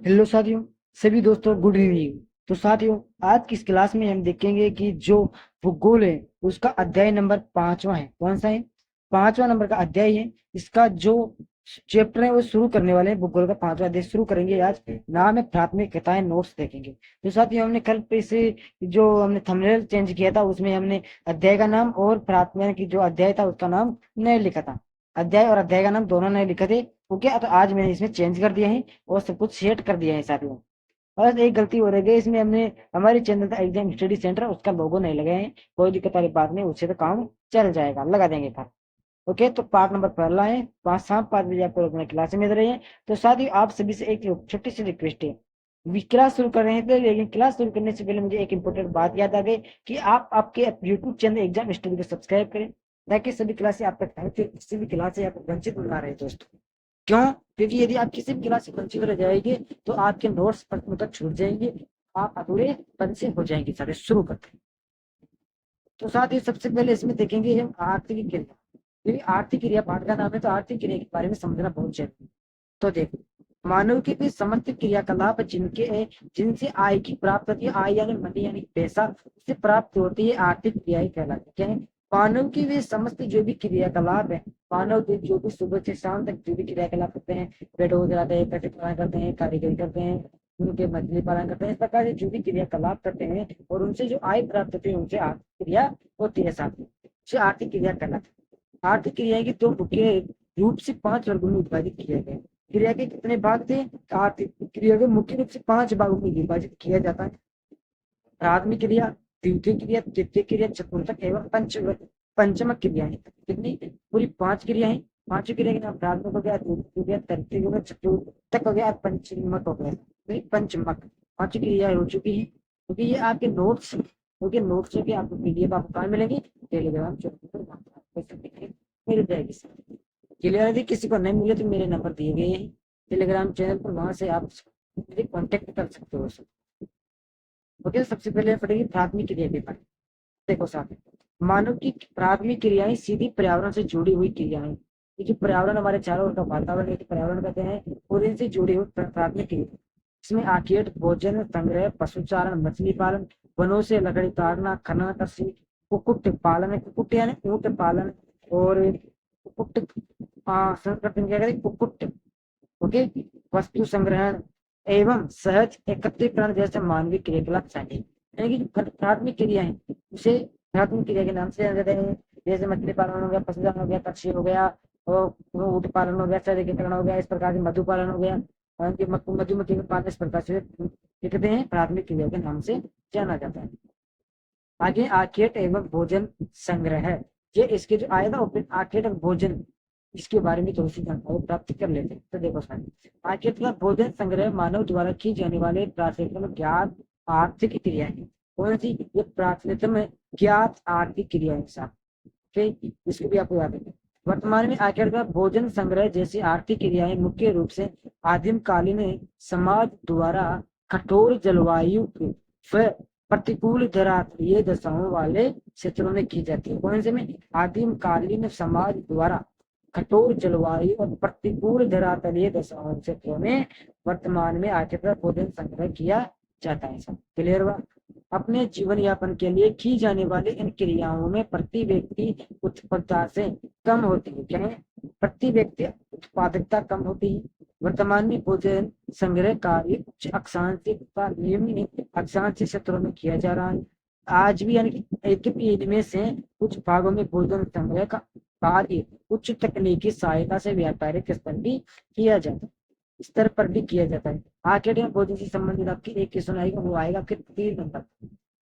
Hello साथियों, सभी दोस्तों गुड इवनिंग। तो साथियों, आज की इस क्लास में हम देखेंगे कि जो भूगोल है उसका अध्याय नंबर 5वां है। कौन सा है? 5वां नंबर का अध्याय है। इसका जो चैप्टर है वो शुरू करने वाले हैं। भूगोल का 5वां अध्याय शुरू करेंगे आज। नाम है प्राथमिकताएं, नोट्स देखेंगे। तो साथियों, हमने कल पे से जो हमने थंबनेल चेंज किया था उसमें हमने अध्याय का नाम और प्राथमिक की जो अध्याय था उसका नाम नया लिखा था। अध्याय और अध्याय का नाम दोनों नए लिखे थे। ओके, तो आज मैंने इसमें चेंज कर दिया है और सब कुछ सेट कर दिया है साथियों। बस एक गलती हो रही है इसमें, हमने हमारी चैनल था एग्जाम स्टडी सेंटर, उसका लोगो नहीं लगाए हैं। कोई दिक्कत वाली बात नहीं, उससे तो काम चल जाएगा, लगा देंगे फिर। ओके, तो पार्ट नंबर पहला है। शाम 5 बजे आपको अपने क्लास में मिल रही है। तो साथ ही आप सभी से एक छोटी सी रिक्वेस्ट है। क्लास शुरू कर रहे थे, लेकिन क्लास शुरू करने से पहले मुझे एक इंपॉर्टेंट बात याद आ गई कि आप आपके यूट्यूब चैनल एग्जाम स्टडी को सब्सक्राइब करें, ताकि सभी क्लासें आप तक पहुंचे। किसी भी क्लास से आप वंचित ना रहे दोस्तों। क्यों? क्योंकि यदि आप किसी भी क्लास से वंचित रह जाएंगे तो आपके नोट्स तक छूट जाएंगे, आप अधूरे पन से हो जाएंगे। सारे शुरू करते हैं। तो साथ ही सबसे पहले इसमें देखेंगे हम आर्थिक क्रिया। क्योंकि आर्थिक क्रिया पाठ का नाम है, तो आर्थिक क्रिया के बारे में समझना बहुत जरूरी है। तो देखो, मानव के भी समस्त क्रियाकलाप जिनसे आय की प्राप्त होती है, आय यानी मनी यानी पैसा से प्राप्त होती है, आर्थिक क्रियाएं कहलाती है। क्या है? मानव की भी समस्त जो भी क्रियाकलाप है, मानव के जो भी सुबह से शाम तक जो भी क्रियाकलाप करते हैं, पेड़ हो जाते हैं, पैसे पालन करते हैं, कारीगरी करते हैं, उनके मछली पालन करते हैं, इस प्रकार से जो भी क्रियाकलाप करते हैं और उनसे जो आय प्राप्त होती है उनसे आर्थिक क्रिया होती है। साथ में उसे आर्थिक क्रिया कहलाती है। आर्थिक क्रिया की दो मुख्य रूप से 5 वर्गों में विभाजित किया गया है। क्रिया के कितने भाग थे? आर्थिक क्रिया को मुख्य रूप से 5 भागों में विभाजित किया जाता है। प्राथमिक क्रिया, द्वितीय क्रिया, तृतीय क्रिया, चतुर्थक एवं पंचमक क्रियाएं। कितनी? पूरी 5 क्रियाएं। पांचों क्रिया के नाम प्राथमिक हो गया, द्वितीय हो गया, तृतीय हो गया, चतुर्थक हो गया, पंचमक हो गया। तो पंचमक 5 क्रियाएं हो चुकी है। क्योंकि ये आपके नोट्स, क्योंकि नोट्स जो कि आपको पीडीएफ आपको कहाँ मिलेंगे? टेलीग्राम चैनल पर मिल जाएगी। क्लियर? यदि किसी को नहीं मिले तो मेरे नंबर दिए गए हैं टेलीग्राम चैनल पर, वहां से आप कांटेक्ट कर सकते हो। ओके, सबसे पहले पढ़ेंगे प्राथमिक क्रिया के बारे में। देखो साथ में, मानव की प्राथमिक क्रियाएं सीधी पर्यावरण से जुड़ी हुई क्रियाएं। ये जो पर्यावरण हमारे चारों ओर का वातावरण है, पर्यावरण कहते हैं, और इनसे जुड़ी हुई प्राथमिक क्रिया। इसमें आखेट, भोजन संग्रह, पशुचारण, मछली पालन, वनों से लकड़ी काटना, खनन कृषि, कुक्कुट पालन, कुक्कुट यानी ऊंट पालन, और कुक्कुट संस्कृत में क्या कहते हैं? कुक्कुट। ओके, वस्तु संग्रहण एवं सहज एकत्रीकरण जैसे मानवीय क्रियाकलाप शामिल। यानी कि प्राथमिक क्रिया है, उसे प्राथमिक क्रिया के नाम से जाने जाते हैं। जैसे मछली पालन हो गया, पशुपालन हो गया, पक्षी हो गया, और ऊँट पालन हो गया, सहजीकरण हो गया, इस प्रकार से मधु पालन हो गया, मधुमक्खी का पालन, इस प्रकार से लिखते हैं, प्राथमिक क्रिया के नाम से जाना जाता है। आगे आखेट एवं भोजन संग्रह। ये इसके जो आएगा आखेट और भोजन, इसके बारे में थोड़ी सी जानकारी प्राप्त कर लेते हैं। तो देखो सर, आखेट का भोजन संग्रह मानव द्वारा की जाने वाले प्राचीनतम ज्ञात आर्थिक क्रिया है। कौन सी? ये प्राचीनतम ज्ञात आर्थिक क्रिया है साहब। ठीक, इसको भी आपको याद रखना। वर्तमान में आखेट का भोजन संग्रह जैसी आर्थिक क्रियाएं मुख्य रूप से आदिम कालीन समाज द्वारा कठोर जलवायु व प्रतिकूल धरातलीय दशाओं वाले क्षेत्रों में की जाती है। कौन से में? आदिम कालीन समाज द्वारा कठोर जलवायु और प्रतिकूल धरातलीय दशाओं क्षेत्रों में वर्तमान में आखेट भोजन संग्रह किया जाता है। सब क्लियर हुआ? अपने जीवन यापन के लिए की जाने वाली इन क्रियाओं में प्रति व्यक्ति उत्पादकता से कम होती है। क्या है? प्रति व्यक्ति उत्पादकता कम होती है। वर्तमान में भोजन संग्रह कार्य उच्च अक्षांशीय तथा निम्न अक्षांशीय क्षेत्रों में किया जा रहा है आज भी। यानी कि एक इनमें से कुछ भागों में भोजन संग्रह का कार्य उच्च तकनीकी सहायता से व्यापारिक स्तर भी किया जाता है, स्तर पर भी किया जाता है। आखेट में भोजन से संबंधित आपकी एक क्वेश्चन आएगा, वो आएगा आपके 3 नंबर।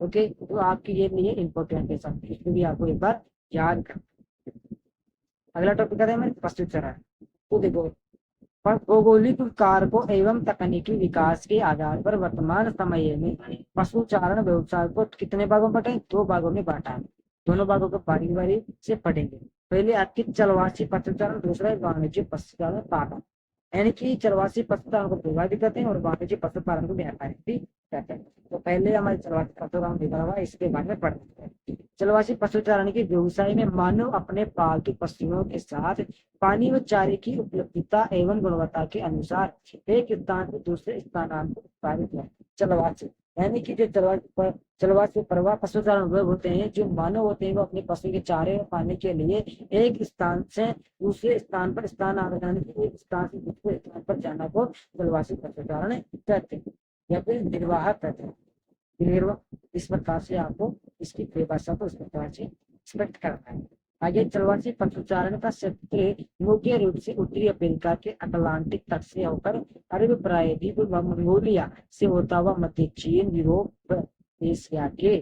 ओके, तो आपके ये लिए इम्पोर्टेंट है सब, इसको भी आपको एक बार याद कर। अगला टॉपिक आता है हमारे पशुचारण। तो देखो, भौगोलिक कारकों एवं तकनीकी विकास के आधार पर वर्तमान समय में पशुचारण व्यवसाय को कितने भागों में बांटा है? 2 भागों में बांटा है। दोनों भागों को बारी बारी से पढ़ेंगे। पहले आपकी चलवासी पशुचारण, दूसरा वाणिज्य पशुचारण पालन। यानी कि चलवासी पशुचारण को विभाजित करते हैं और वाणिज्य पशुपालन को व्यापारिक भी कहते हैं। तो पहले हमारे चलवासी पशुचारण लिखा हुआ है, इसके बारे में पढ़ते हैं। जलवासी पशुचारण के व्यवसाय में मानव अपने पालतू पशुओं के साथ पानी व चारे की उपलब्धता एवं गुणवत्ता के अनुसार एक स्थान से दूसरे स्थानांतरित उत्पादित है। जलवासी यानी कि जो जलवासी प्रवाह पशुचारण वह होते हैं जो मानव होते हैं, वो अपने पशु के चारे और पानी के लिए एक स्थान से दूसरे स्थान पर स्थानांतरण, एक स्थान से दूसरे स्थान पर जाना को जलवासी पशुचारण कहते हैं या फिर निर्वाह कहते हैं। क्लियर? इस प्रकार से आपको इसकी परिभाषा को इस प्रकार से स्पष्ट करना है। आगे जलवासी पशुचारण का क्षेत्र मुख्य रूप से उत्तरी अमेरिका के अटलांटिक तट से होकर अरब प्रायद्वीप व मंगोलिया से होता हुआ मध्य चीन, यूरोप, एशिया के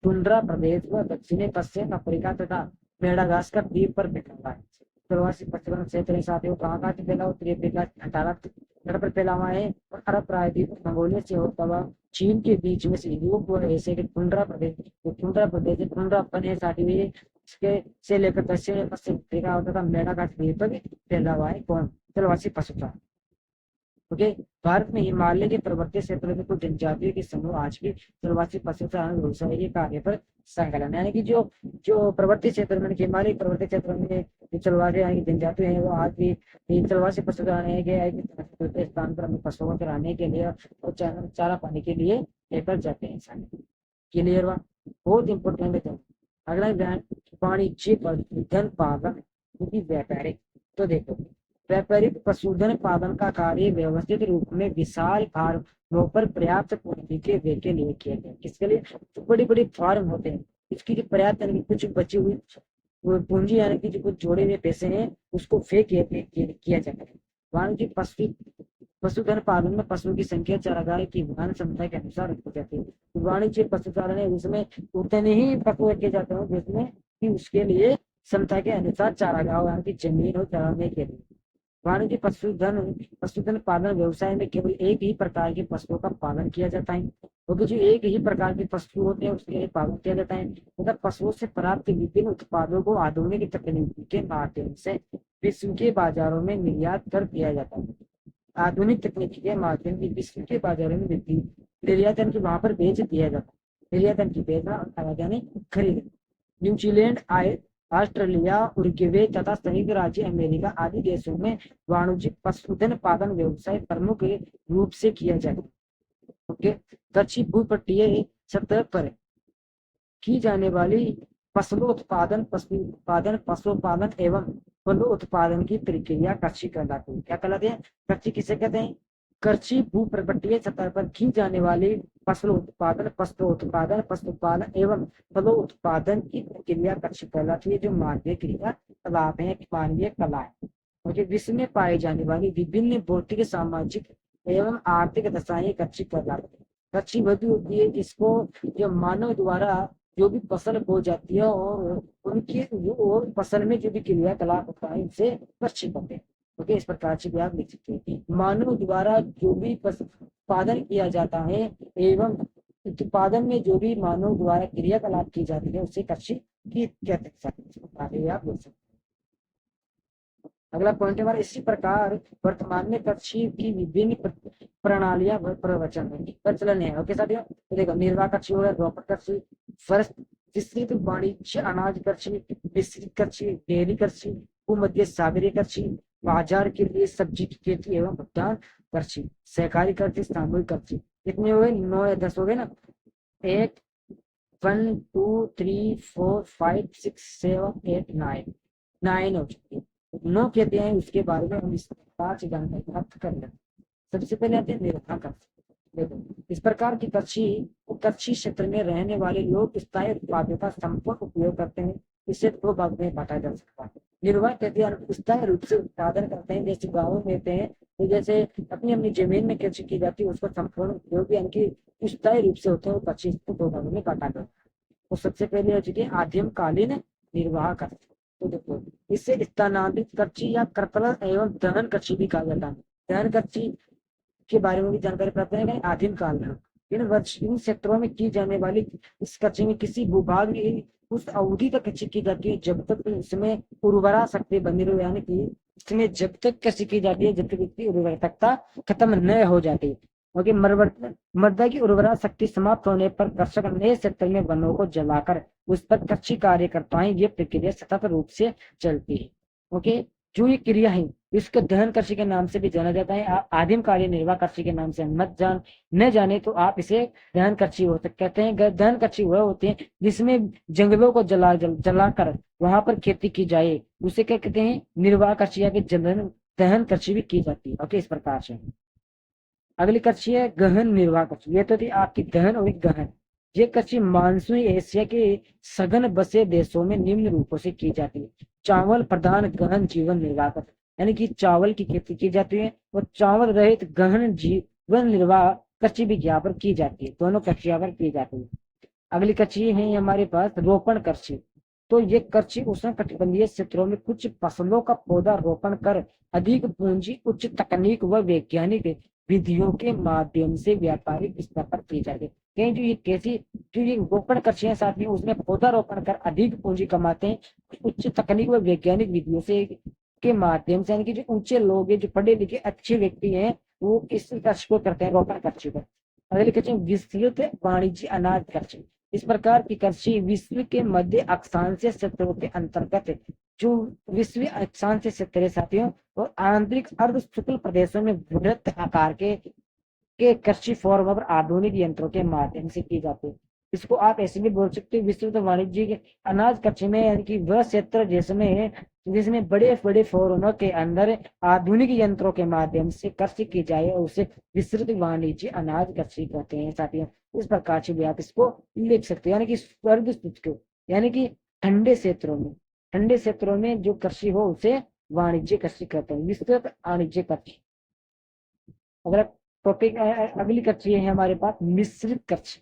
टुंड्रा प्रदेश व दक्षिणी पश्चिम अफ्रीका तथा मेडागास्कर द्वीप पर बिखरा हुआ है। जलवासी पशुचारण क्षेत्र साथियों कहाँ से फैला? उत्तरी अफ्रीका 18 तट पर फैला हुआ है और अरब प्रायद्वीप मंगोलिया से होता हुआ चीन के बीच में से यूरोप और एशिया के टुंड्रा प्रदेश, टुंड्रा प्रदेश टुंड्रापन है साथ में इसके से लेकर पश्चिम पश्चिम अफ्रीका तथा मेडागास्कर द्वीप पर फैला हुआ है। कौन? जलवासी पशुचारण। ओके, भारत में हिमालय के पर्वतीय क्षेत्रों में कुछ जनजातियों के समूह आज भी जलवासी पशुचारण व्यवसाय के कार्य पर संकलन, यानी कि जो जो पर्वतीय क्षेत्र में हिमालय पर्वतीय क्षेत्रों में जो जलवासी यानी कि जनजाति है वो आज भी जलवासी पशुचारण है स्थान पर अपने पशुओं को चराने के लिए और चारा पानी के लिए लेकर जाते हैं इंसान। क्लियर हुआ? बहुत इंपॉर्टेंट है। अगला ज्ञान वाणिज्यिक पशुधन पालन व्यापारिक। तो देखो व्यापारिक पशुधन पालन का कार्य व्यवस्थित रूप में विशाल फार्मों पर पर्याप्त पूंजी के व्यय के लिए किया गया। किसके लिए? तो बड़ी बड़ी फार्म होते हैं, इसकी जो पर्याप्त कुछ बची हुई पूंजी यानी कि जो कुछ जोड़े हुए पैसे हैं उसको फे किया जाता है। वाणिज्यिक पशुधन पालन में पशुओं की संख्या चारागाह की उड़ान क्षमता के अनुसार रखी जाती है। वाणिज्यिक पशुचारण है उसमें उतने ही पशु रखे जाते हैं जिसमें कि उसके लिए क्षमता के अनुसार चारागाह यानी कि जमीन और चराने के लिए। वाणिज्य पशुधन पालन व्यवसाय में केवल एक ही प्रकार के पशुओं का पालन किया जाता है, क्योंकि जो एक ही प्रकार के पशु होते हैं उसके लिए पालन किया जाता है तथा पशुओं से प्राप्त विभिन्न उत्पादों को आधुनिक तकनीकी के माध्यम से विश्व के बाजारों में निर्यात कर दिया जाता है। आधुनिक तकनीकी के माध्यम से विश्व के बाजारों में निर्यात यानी कि वहां पर बेच दिया जाता है। निर्यात यानी कि बेचना यानी खरीद। न्यूजीलैंड, ऑस्ट्रेलिया, उरुग्वे तथा संयुक्त राज्य अमेरिका आदि देशों में वाणिज्यिक पशुधन पालन व्यवसाय प्रमुख रूप से किया जाता है। ओके, दक्षिण भूपट्टीय सतह पर की जाने वाली पशुपालन एवं फलों उत्पादन की प्रक्रिया कृषि कहलाती है। क्या कहलाते हैं? कृषि किसे कहते हैं? कृषि भूपर्वतीय सतह पर की जाने वाली पशुपालन एवं फलों उत्पादन की प्रक्रिया कृषि कहलाती है, जो मानवीय क्रिया कलाप है, मानवीय कला है। और विश्व में पाई जाने वाली विभिन्न भौतिक, सामाजिक एवं आर्थिक दशाएं कृषि कहलाती है। कृषि वह भी होती है जिसको जो मानव द्वारा जो भी फसल बो जाती है और उनकी और फसल में जो भी क्रियाकलाप होता है इनसे कृषि कहते हैं। ओके, इस प्रकार से भी आप लिख सकते हैं। मानव द्वारा जो भी उत्पादन किया जाता है एवं उत्पादन में जो भी मानव द्वारा क्रियाकलाप की जाती है उसे कृषि की कहते हैं। आप बोल सकते हैं। अगला पॉइंट हमारा इसी प्रकार वर्तमान में कृषि की विभिन्न प्रणालियां प्रचलन है। ओके साथियों, तो देखो निर्वाह कृषि हो रहा है, रोपण कृषि, विस्तृत वाणिज्य अनाज कृषि, मिश्रित कृषि, डेयरी कृषि, भूमध्य सागरीय कृषि, बाजार के लिए सब्जी की खेती एवं भुगतान कृषि, सहकारी कृषि, सामूहिक कृषि। कितने हो गए? 9 या 10 हो गए ना। 1 2 3 4 5 6 7 8 9 हो चुकी है। 9 कहते हैं, उसके बारे में हम इस 5 जानकारी प्राप्त कर लेते हैं। सबसे पहले आते हैं निर्वाह कृषि। देखो इस प्रकार की कृषि क्षेत्र में रहने वाले लोग स्थायी उत्पादों का संपूर्ण उपयोग करते हैं। इसे 2 भाग में बांटा जा सकता है। निर्वाह कहते हैं स्थायी रूप से उत्पादन करते हैं, जैसे गाँव में होते हैं तो जैसे अपनी अपनी जमीन में कृषि की जाती है उसको संपूर्ण उपयोग यानी कि स्थायी रूप से होते हैं, वो कृषि को 2 भागों में बांटा जाता है। तो सबसे पहले हो चुकी है आदिमकालीन निर्वाह कृषि। तो देखो इससे स्थानांतरित कृषि या कर्कल एवं दहन कृषि भी कहा जाता है। दहन कृषि के बारे में भी जानकारी प्राप्त करेंगे आदिम काल में। इन क्षेत्रों में की जाने वाली इस कृषि में किसी भूभाग में उस अवधि तक कृषि की जाती है जब तक इसमें उर्वरा शक्ति बनी रहे, यानी कि इसमें जब तक कृषि की जाती है जब तक इसकी उर्वरकता खत्म न हो जाती। ओके, मृदा की उर्वरा शक्ति समाप्त होने पर कृषक नए क्षेत्र में वनों को जलाकर उस पर कृषि कार्य करता है। ये प्रक्रिया सतत रूप से चलती है। ओके, जो ये क्रिया है इसको दहन कृषि के नाम से भी जाना जाता है। आप आदिम कार्य निर्वाह कृषि के नाम से न जाने तो आप इसे दहन कृषि हो सकते कहते हैं। दहन कृषि वह होते हैं जिसमें जंगलों को जलाकर वहां पर खेती की जाए, उसे क्या कहते हैं, निर्वाह कृषि या फिर दहन कृषि भी की जाती है। ओके, इस प्रकार से अगली कृषि है गहन निर्वाह कृषि। ये तो थी आपकी दहन और गहन। ये कृषि मानसूनी एशिया के सघन बसे देशों में निम्न रूपों से की जाती है। चावल प्रधान गहन जीवन निर्वाह कृषि, यानी कि चावल की खेती की जाती है और चावल रहित गहन जीवन निर्वाह कृषि भी यहाँ पर की जाती है। दोनों कृषि यहाँ पर की जाती है। अगली कृषि है हमारे पास रोपण कृषि। तो ये कृषि उष्ण कटिबंधीय क्षेत्रों में कुछ फसलों का पौधा रोपण कर अधिक पूंजी, उच्च तकनीक व वैज्ञानिक विधियों के माध्यम से व्यापारिक स्तर पर की जाती है। कहीं जो ये रोपण कृषि है साथ में उसमें पौधा रोपण कर अधिक पूंजी कमाते हैं उच्च तकनीक व वैज्ञानिक विधियों से के माध्यम से, यानी कि जो ऊंचे लोग हैं, जो पढ़े लिखे अच्छे व्यक्ति हैं, वो इस कृषि को करते हैं, रोपण कृषि को। अगले कृषि विस्तृत वाणिज्य अनाज कृषि। इस प्रकार की कृषि विश्व के मध्य अक्षांशीय क्षेत्रों के अंतर्गत जो विश्व अक्षांशीय क्षेत्र है साथियों, और आंतरिक अर्ध शुष्क प्रदेशों में वृहत आकार के कृषि फॉर्म पर आधुनिक यंत्रों के माध्यम से की जाती है। इसको आप ऐसे भी बोल सकते हो विस्तृत वाणिज्य के अनाज कृषि में, यानी कि वह क्षेत्र जिसमें बड़े बड़े फॉर्मों के अंदर आधुनिक यंत्रों के माध्यम से कृषि की जाए और उसे विस्तृत वाणिज्य अनाज कृषि कहते हैं साथियों। इस प्रकार से भी आप इसको लिख सकते हो, यानी कि स्वर्ग शुष्क, यानी कि ठंडे क्षेत्रों में जो कृषि हो उसे वाणिज्य कृषि कहते हैं, विस्तृत वाणिज्य कृषि। अगर टॉपिक अगली कृषि है हमारे पास मिश्रित कृषि।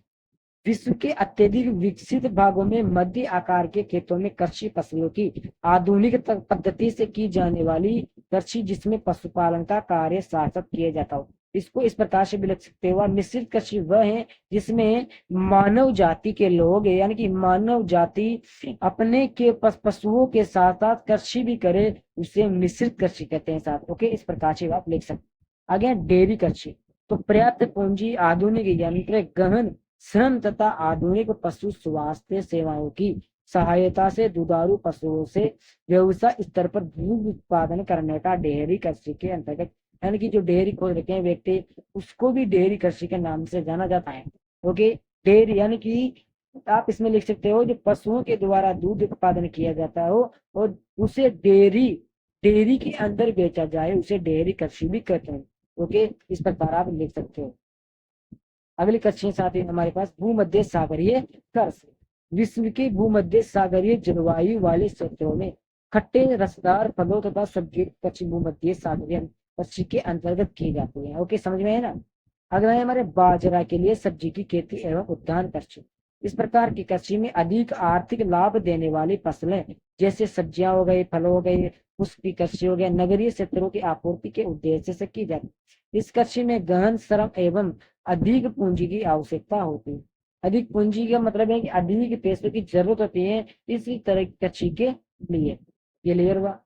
विश्व के अत्यधिक विकसित भागों में मध्य आकार के खेतों में कृषि फसलों की आधुनिक पद्धति से की जाने वाली कृषि जिसमें पशुपालन का कार्य साथ साथ किया जाता हो, इसको इस प्रकार से भी लिख सकते हो। मिश्रित कृषि वह है जिसमें मानव जाति के लोग, यानी कि मानव जाति अपने के पशुओं के साथ साथ कृषि भी करे, उसे मिश्रित कृषि कहते हैं साथ। ओके, इस प्रकार से आप लिख सकते। आगे डेयरी कृषि। तो पर्याप्त पूंजी, आधुनिक यंत्र, गहन श्रम तथा आधुनिक पशु स्वास्थ्य सेवाओं की सहायता से दुधारू पशुओं से व्यवसाय स्तर पर दूध उत्पादन करने का डेयरी कृषि के अंतर्गत, यानी कि जो डेयरी खोल रखे हैं व्यक्ति, उसको भी डेयरी कृषि के नाम से जाना जाता है। ओके, डेयरी यानी कि आप इसमें लिख सकते हो जो पशुओं के द्वारा दूध उत्पादन किया जाता हो और उसे डेयरी डेयरी के अंदर बेचा जाए, उसे डेयरी कृषि भी कहते हैं। ओके, इस प्रकार आप लिख सकते हो। अगली कृषि साथ ही हमारे पास भूमध्य सागरीय कृषि। विश्व के भूमध्य सागरीय जलवायु वाले क्षेत्रों में खट्टे रसदार फलों तथा सब्जी कृषि भूमध्य सागरीय कृषि के अंतर्गत की जाती है। ओके, समझ में है ना। अगला है हमारे बाजरा के लिए सब्जी की खेती एवं उद्यान कृषि। इस प्रकार की कृषि में अधिक आर्थिक लाभ देने वाली फसलें जैसे सब्जियां हो गई, फल हो गए, पुष्पी कृषि हो गया, नगरीय क्षेत्रों की आपूर्ति के उद्देश्य से की जाती है। इस कृषि में गहन श्रम एवं अधिक पूंजी की आवश्यकता होती है। अधिक पूंजी का मतलब है कि अधिक पैसों की जरूरत होती है इसी तरह की कृषि के लिए। ये क्लियर हुआ।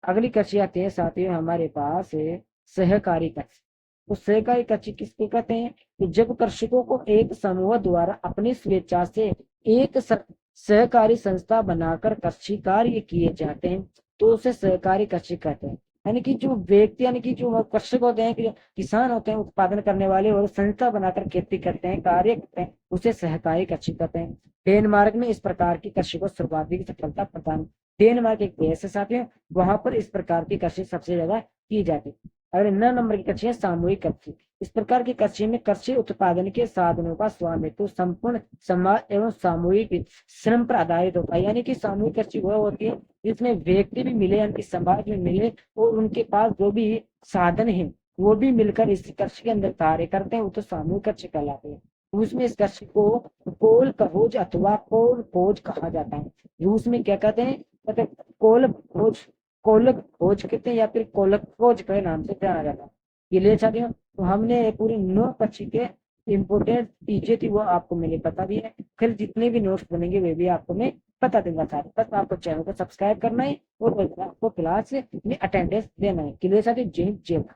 अगली कृषि आती है साथियों हमारे पास है सहकारी कृषि। तो सहकारी कृषि किसको कहते हैं कि जब कृषकों को एक समूह द्वारा अपनी स्वेच्छा से एक सहकारी संस्था बनाकर कृषि कार्य किए जाते हैं तो उसे सहकारी कृषि कहते हैं। यानी कि जो व्यक्ति, यानी कि जो कृषक होते हैं, कि किसान होते हैं, उत्पादन करने वाले और संस्था बनाकर खेती करते हैं, कार्य करते हैं, उसे सहकारी कृषि कहते हैं। डेनमार्क में इस प्रकार की कृषि को सर्वाधिक सफलता प्रदान, डेनमार्क एक देश है साथियों, वहां पर इस प्रकार की कृषि सबसे ज्यादा की जाती है। अगर 9 नंबर की कृषि है सामूहिक कृषि। इस प्रकार की कृषि में कृषि उत्पादन के साधनों का स्वामित्व संपूर्ण समाज एवं सामूहिक श्रम पर आधारित होता है। यानी कि सामूहिक कृषि वह होती है जिसमें व्यक्ति भी मिले, यानी कि समाज में मिले और उनके पास जो भी साधन है वो भी मिलकर इस कृषि के अंदर कार्य करते हैं, वो तो सामूहिक कृषि कहलाते हैं। उसमें इस कृषि को कोल कहोज अथवा कोल खोज कहा जाता है। रूस में क्या कहते हैं, कहते हैं कोल खोज, कोलक खोज कहते हैं या फिर कोलक खोज के नाम से जाना जाता है। ये ले सकते हो। तो हमने पूरी 9 कृषि के इम्पोर्टेंट चीजें थी वो आपको मैंने बता दी है। फिर जितने भी नोट्स बनेंगे वे भी आपको मैं बता दूंगा साथ। बस आपको चैनल को सब्सक्राइब करना है और आपको क्लास में अटेंडेंस देना है। क्लियर साथी, जय हिंद जय भारत।